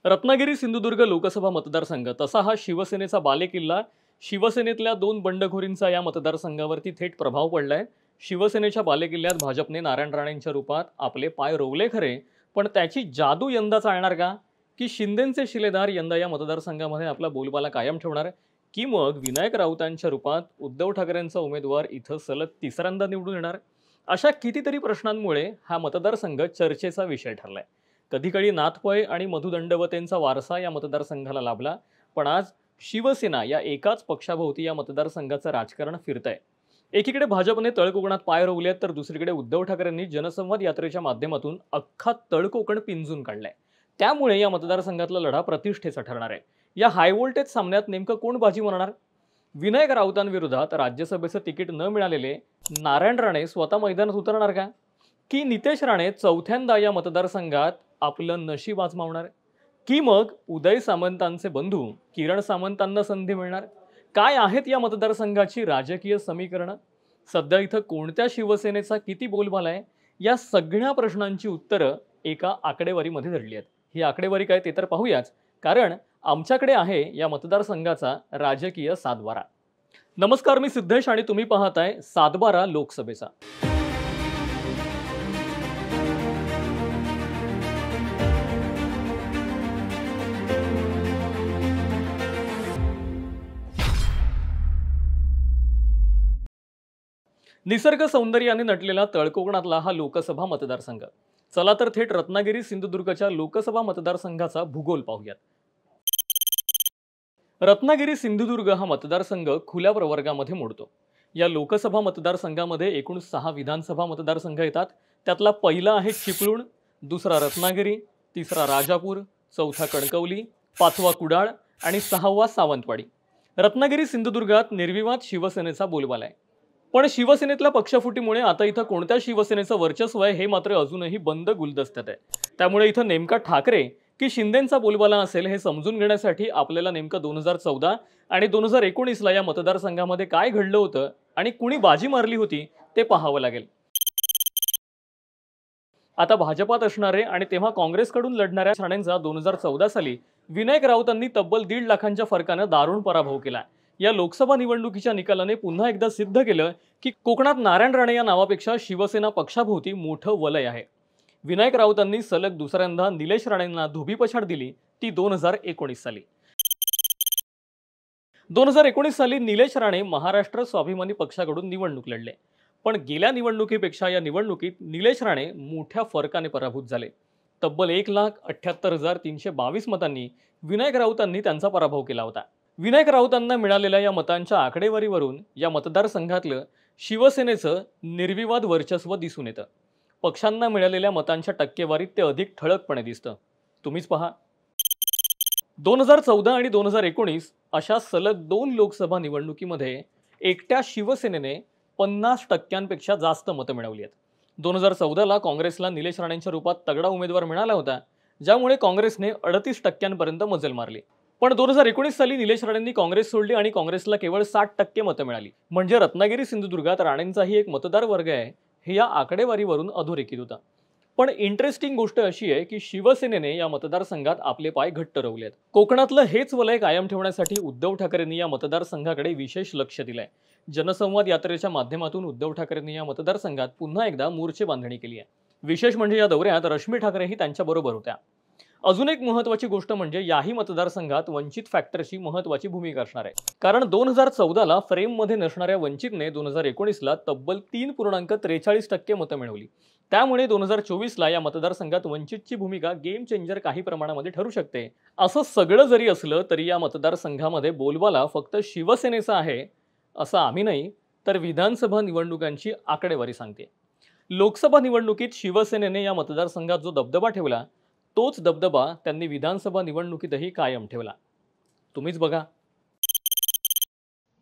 रत्नागिरी सिंधुदुर्ग लोकसभा मतदारसंघ तसा हा शिवसेनेचा बालेकिल्ला. शिवसेनेतल्या दोन बंडखोरींचा या मतदारसंघावरती थेट प्रभाव पडलाय. शिवसेनेच्या बालेकिल्ल्यात भाजपने नारायण राणेंच्या रूपात आपले पाय रोवले खरे, पण त्याची जादू यंदा चालणार का? की शिंदेंचे शिलेदार यंदा या मतदारसंघामध्ये आपला बोलबाला कायम ठेवणार, की मग विनायक राऊतांच्या रूपात उद्धव ठाकरेंचा उमेदवार इथं सलग तिसऱ्यांदा निवडून येणार? अशा कितीतरी प्रश्नांमुळे हा मतदारसंघ चर्चेचा विषय ठरलाय. कधीकाळी नाथपै आणि मधु दंडवतेंचा वारसा या मतदारसंघाला लाभला, पण आज शिवसेना या एकाच पक्षाभोवती या मतदारसंघाचं राजकारण फिरतंय. एकीकडे भाजपने तळकोकणात पाय रोवलेत, तर दुसरीकडे उद्धव ठाकरेंनी जनसंवाद यात्रेच्या माध्यमातून अख्खा तळकोकण पिंजून काढलाय. त्यामुळे या मतदारसंघातला लढा प्रतिष्ठेचा ठरणार आहे. या हाय व्होल्टेज सामन्यात नेमकं कोण बाजी मारणार? विनायक राऊतांविरोधात राज्यसभेचं तिकीट न मिळालेले नारायण राणे स्वतः मैदानात उतरणार का? की नितेश राणे चौथ्यांदा या मतदारसंघात आपलं नशीब आजमावणार? की मग उदय सामंतांचे बंधू किरण सामंतांना संधी मिळणार? काय आहेत या मतदारसंघाची राजकीय समीकरणं? सध्या इथं कोणत्या शिवसेनेचा किती बोलबाला आहे? या सगळ्या प्रश्नांची उत्तरं एका आकडेवारीमध्ये दडली आहेत. ही आकडेवारी काय ते तर पाहूयाच, कारण आमच्याकडे आहे या मतदारसंघाचा राजकीय सातबारा. नमस्कार, मी सिद्धेश आणि तुम्ही पाहताय सातबारा लोकसभेचा. निसर्ग सौंदर्याने नटलेला तळकोकणातला हा लोकसभा मतदारसंघ. चला तर थेट रत्नागिरी सिंधुदुर्गच्या लोकसभा मतदारसंघाचा भूगोल पाहूयात. रत्नागिरी सिंधुदुर्ग हा मतदारसंघ खुल्या प्रवर्गामध्ये मोडतो. या लोकसभा मतदारसंघामध्ये एकूण 6 विधानसभा मतदारसंघ येतात. त्यातला पहिला आहे चिपळूण, दुसरा रत्नागिरी, तिसरा राजापूर, चौथा कणकवली, पाचवा कुडाळ आणि 6वा सावंतवाडी. रत्नागिरी सिंधुदुर्गात निर्विवाद शिवसेनेचा बोलबाला आहे. पण शिवसेनेतल्या पक्षफुटीमुळे आता इथं कोणत्या शिवसेनेचं वर्चस्व आहे हे मात्र अजूनही बंद गुलदस्त्यात आहे. त्यामुळे इथं नेमका ठाकरे की शिंदेंचा बोलबाला असेल हे समजून घेण्यासाठी आपल्याला नेमकं 2014 आणि 2019ला या मतदारसंघामध्ये काय घडलं होतं आणि कुणी बाजी मारली होती ते पाहावं लागेल. आता भाजपात असणारे आणि तेव्हा काँग्रेसकडून लढणाऱ्या राणेंचा 2014 साली विनायक राऊतांनी तब्बल 1.5 लाखांच्या फरकानं दारुण पराभव केला. या लोकसभा निवडणुकीच्या निकालाने पुन्हा एकदा सिद्ध केलं की कोकणात नारायण राणे या नावापेक्षा शिवसेना पक्षाभोवती मोठं वलय आहे. विनायक राऊतांनी सलग दुसऱ्यांदा निलेश राणेंना धोबीपछाड दिली, ती 2019 साली. 2019 साली निलेश राणे महाराष्ट्र स्वाभिमानी पक्षाकडून निवडणूक लढले, पण गेल्या निवडणुकीपेक्षा या निवडणुकीत निलेश राणे मोठ्या फरकाने पराभूत झाले. तब्बल 1,78,322 मतांनी विनायक राऊतांनी त्यांचा पराभव केला होता. विनायक राऊतांना मिळालेल्या या मतांच्या आकडेवारीवरून या मतदारसंघातलं शिवसेनेचं निर्विवाद वर्चस्व दिसून येतं. पक्षांना मिळालेल्या मतांच्या टक्केवारीत ते अधिक ठळकपणे दिसतं. तुम्हीच पहा. 2014 आणि 2019 अशा सलग 2 लोकसभा निवडणुकीमध्ये एकट्या शिवसेनेने 50% जास्त मतं मिळवली आहेत. 2014ला काँग्रेसला निलेश राणेंच्या रूपात तगडा उमेदवार मिळाला होता, ज्यामुळे काँग्रेसने 38% मजल मारली. पण 2019 साली निलेश राणेंनी काँग्रेस सोडली आणि काँग्रेसला केवळ 60% मतं मिळाली. म्हणजे रत्नागिरी सिंधुदुर्गात राणेंचाही एक मतदार वर्ग आहे हे या आकडेवारीवरून अधोरेखित होतं. पण इंटरेस्टिंग गोष्ट अशी आहे की शिवसेनेने या मतदारसंघात आपले पाय घट्ट रोवले आहेत. कोकणातलं हेच वलय कायम ठेवण्यासाठी उद्धव ठाकरेंनी या मतदारसंघाकडे विशेष लक्ष दिलंय. जनसंवाद यात्रेच्या माध्यमातून उद्धव ठाकरेंनी या मतदारसंघात पुन्हा एकदा मोर्चे बांधणी केली आहे. विशेष म्हणजे या दौऱ्यात रश्मी ठाकरेही त्यांच्याबरोबर होत्या. अजून एक महत्त्वाची गोष्ट म्हणजे याही मतदारसंघात वंचित फॅक्टरची महत्त्वाची भूमिका असणार आहे. कारण 2014ला फ्रेममध्ये नसणाऱ्या वंचितने 2019ला तब्बल 3.43% मतं मिळवली. त्यामुळे 2024ला या मतदारसंघात वंचितची भूमिका गेम चेंजर काही प्रमाणामध्ये ठरू शकते. असं सगळं जरी असलं तरी या मतदारसंघामध्ये बोलबाला फक्त शिवसेनेचा आहे असं आम्ही नाही, तर विधानसभा निवडणुकांची आकडेवारी सांगते. लोकसभा निवडणुकीत शिवसेनेने या मतदारसंघात जो दबदबा ठेवला तोच दबदबा त्यांनी विधानसभा निवडणुकीतही कायम ठेवला. तुम्हीच बघा.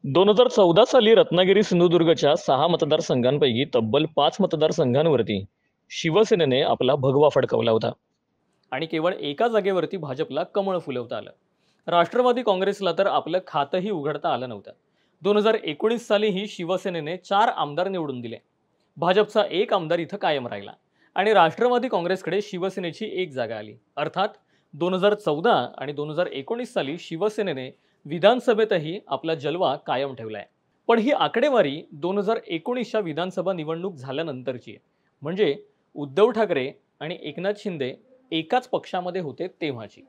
2014 साली रत्नागिरी सिंधुदुर्गच्या 6 मतदारसंघांपैकी तब्बल 5 मतदारसंघांवरती शिवसेनेने आपला भगवा फडकवला होता आणि केवळ एका जागेवरती भाजपला कमळ फुलवता आलं. राष्ट्रवादी काँग्रेसला तर आपलं खातंही उघडता आलं नव्हतं. 2019 सालीही शिवसेनेने 4 आमदार निवडून दिले. भाजपचा 1 आमदार इथं कायम राहिला आणि राष्ट्रवादी काँग्रेसकडे शिवसेनेची 1 जागा आली. अर्थात 2014 आणि 2019 साली शिवसेनेने विधानसभेतही आपला जलवा कायम ठेवलाय. पण ही आकडेवारी 2019च्या विधानसभा निवडणूक झाल्यानंतरची आहे. म्हणजे उद्धव ठाकरे आणि एकनाथ शिंदे एकाच पक्षामध्ये होते तेव्हाची.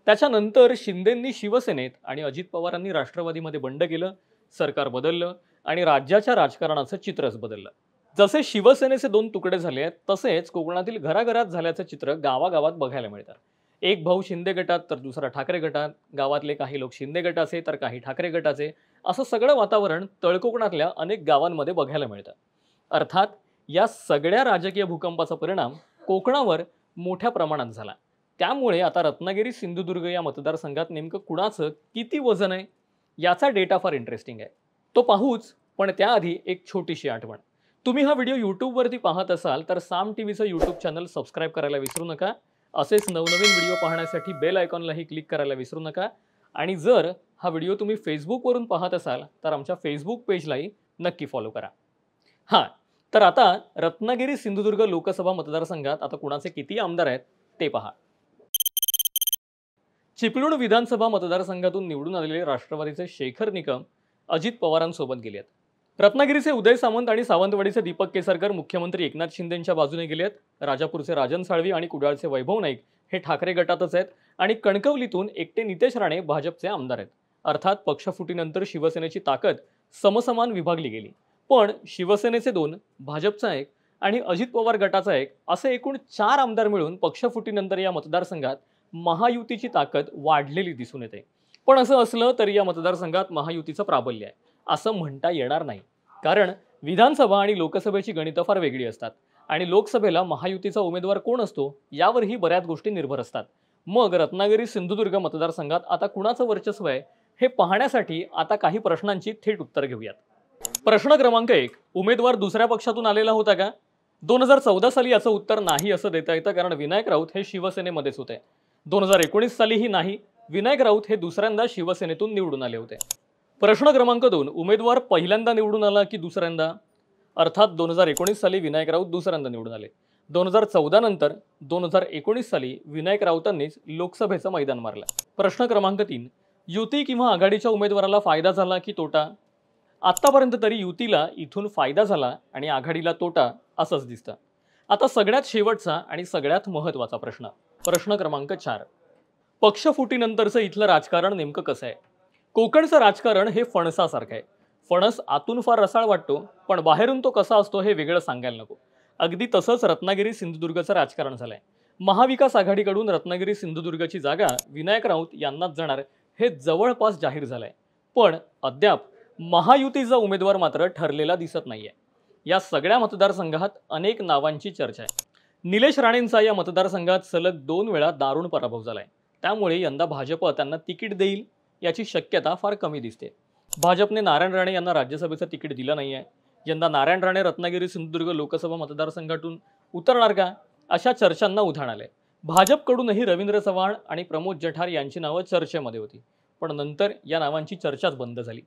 त्याच्यानंतर शिंदेंनी शिवसेनेत आणि अजित पवारांनी राष्ट्रवादीमध्ये बंड केलं, सरकार बदललं आणि राज्याच्या राजकारणाचं चित्रच बदललं. जसे शिवसेनेचे दोन तुकडे झाले आहेत, तसेच कोकणातील घराघरात झाल्याचं चित्र गावागावात बघायला मिळतं. एक भाऊ शिंदे गटात तर दुसरा ठाकरे गटात, गावातले काही लोक शिंदे गटाचे तर काही ठाकरे गटाचे, असं सगळं वातावरण तळकोकणातल्या अनेक गावांमध्ये बघायला मिळतं. अर्थात या सगळ्या राजकीय भूकंपाचा परिणाम कोकणावर मोठ्या प्रमाणात झाला. त्यामुळे आता रत्नागिरी सिंधुदुर्ग या मतदारसंघात नेमकं कुणाचं किती वजन आहे याचा डेटा फार इंटरेस्टिंग आहे. तो पाहूच, पण त्याआधी एक छोटीशी आठवण. तुम्ही हा व्हिडिओ यूट्यूबवरती पाहत असाल तर साम टीव्हीचं यूट्यूब चॅनल सबस्क्राईब करायला विसरू नका. असेच नवनवीन व्हिडिओ पाहण्यासाठी बेल आयकॉनलाही क्लिक करायला विसरू नका. आणि जर हा व्हिडिओ तुम्ही फेसबुकवरून पाहत असाल तर आमच्या फेसबुक पेजलाही नक्की फॉलो करा. हां, तर आता रत्नागिरी सिंधुदुर्ग लोकसभा मतदारसंघात आता कुणाचे किती आमदार आहेत ते पहा. चिपळूण विधानसभा मतदारसंघातून निवडून आलेले राष्ट्रवादीचे शेखर निकम अजित पवारांसोबत गेले आहेत. रत्नागिरीचे उदय सामंत आणि सावंतवाडीचे दीपक केसरकर मुख्यमंत्री एकनाथ शिंदेंच्या बाजूने गेले आहेत. राजापूरचे राजन साळवी आणि कुडाळचे वैभव नाईक हे ठाकरे गटातच आहेत आणि कणकवलीतून एकटे नितेश राणे भाजपचे आमदार आहेत. अर्थात पक्षफुटीनंतर शिवसेनेची ताकद समसमान विभागली गेली. पण शिवसेनेचे 2, भाजपचा 1 आणि अजित पवार गटाचा 1 असे एकूण 4 आमदार मिळून पक्षफुटीनंतर या मतदारसंघात महायुतीची ताकद वाढलेली दिसून येते. पण असं असलं तरी या मतदारसंघात महायुतीचं प्राबल्य आहे असं म्हणता येणार नाही. कारण विधानसभा आणि लोकसभेची गणितं फार वेगळी असतात आणि लोकसभेला महायुतीचा उमेदवार कोण असतो यावरही बऱ्याच गोष्टी निर्भर असतात. मग रत्नागिरी सिंधुदुर्ग मतदारसंघात आता कुणाचं वर्चस्व आहे हे पाहण्यासाठी आता काही प्रश्नांची थेट उत्तर घेऊयात. प्रश्न क्रमांक 1, उमेदवार दुसऱ्या पक्षातून आलेला होता का? 2014 साली याचं उत्तर नाही असं देता येतं, कारण विनायक राऊत हे शिवसेनेमध्येच होते. 2019 सालीही नाही. विनायक राऊत हे दुसऱ्यांदा शिवसेनेतून निवडून आले होते. प्रश्न क्रमांक 2, उमेदवार पहिल्यांदा निवडून आला की दुसऱ्यांदा? अर्थात 2019 साली विनायक राऊत दुसऱ्यांदा निवडून आले. 2014 नंतर 2019 साली विनायक राऊतांनीच लोकसभेचं मैदान मारलं. प्रश्न क्रमांक 3, युती किंवा आघाडीच्या उमेदवाराला फायदा झाला की तोटा? आत्तापर्यंत तरी युतीला इथून फायदा झाला आणि आघाडीला तोटा असंच दिसतं. आता सगळ्यात शेवटचा आणि सगळ्यात महत्त्वाचा प्रश्न, प्रश्न क्रमांक 4, पक्षफुटीनंतरचं इथलं राजकारण नेमकं कसं आहे? कोकणचं राजकारण हे फणसासारखं आहे. फणस आतून फार रसाळ वाटतो, पण बाहेरून तो कसा असतो हे वेगळं सांगायला नको. अगदी तसंच रत्नागिरी सिंधुदुर्गचं राजकारण झालंय. महाविकास आघाडीकडून रत्नागिरी सिंधुदुर्गची जागा विनायक राऊत यांनाच जाणार हे जवळपास जाहीर झालंय. पण अद्याप महायुतीचा उमेदवार मात्र ठरलेला दिसत नाहीये. या सगळ्या मतदारसंघात अनेक नावांची चर्चा आहे. निलेश राणेंचा या मतदारसंघात सलग 2 वेळा दारुण पराभव झालाय. त्यामुळे यंदा भाजप त्यांना तिकीट देईल याची शक्यता फार कमी दिसते. भाजपने नारायण राणे यांना राज्यसभेचं तिकीट दिलं नाहीये. यंदा नारायण राणे रत्नागिरी सिंधुदुर्ग लोकसभा मतदारसंघातून उतरणार का अशा चर्चांना उधाण आलंय. भाजपकडूनही रवींद्र चव्हाण आणि प्रमोद जठार यांची नावं चर्चेमध्ये होती, पण नंतर या नावांची चर्चाच बंद झाली.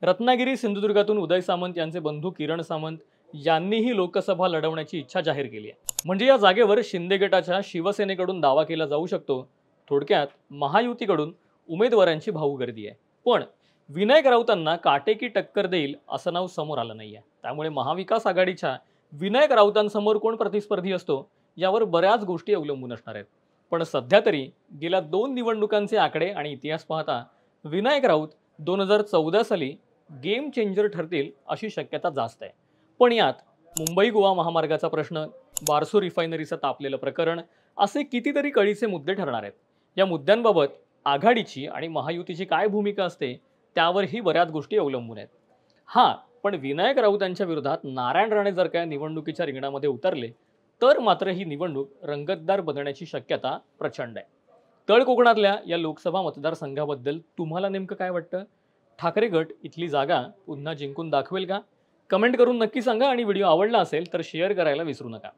रत्नागिरी सिंधुदुर्गातून उदय सामंत यांचे बंधू किरण सामंत यांनीही लोकसभा लढवण्याची इच्छा जाहीर केली आहे. म्हणजे या जागेवर शिंदे गटाच्या शिवसेनेकडून दावा केला जाऊ शकतो. थोडक्यात महायुतीकडून उमेदवारांची भाऊगर्दी आहे. पण विनायक राऊतांना काटेकी टक्कर देईल असं नाव समोर आलं नाहीये. त्यामुळे महाविकास आघाडीच्या विनायक राऊतांसमोर कोण प्रतिस्पर्धी असतो यावर बऱ्याच गोष्टी अवलंबून असणार आहेत. पण सध्या तरी गेल्या 2 निवडणुकांचे आकडे आणि इतिहास पाहता विनायक राऊत 2014 साली गेम चेंजर ठरतील अशी शक्यता जास्त आहे. पण यात मुंबई गोवा महामार्गाचा प्रश्न, बारसू रिफायनरीचं तापलेलं प्रकरण असे कितीतरी कळीचे मुद्दे ठरणार आहेत. या मुद्द्यांबाबत आघाडीची आणि महायुतीची काय भूमिका असते त्यावरही बऱ्याच गोष्टी अवलंबून आहेत. हां, पण विनायक राऊतांच्या विरोधात नारायण राणे जर काय निवडणुकीच्या रिंगणामध्ये उतरले तर मात्र ही निवडणूक रंगतदार बनण्याची शक्यता प्रचंड आहे. तळ कोकणातल्या या लोकसभा मतदारसंघाबद्दल तुम्हाला नेमकं काय वाटतं? ठाकरे गट इथली जागा पुन्हा जिंकून दाखवेल का? कमेंट करून नक्की सांगा आणि व्हिडिओ आवडला असेल तर शेअर करायला विसरू नका.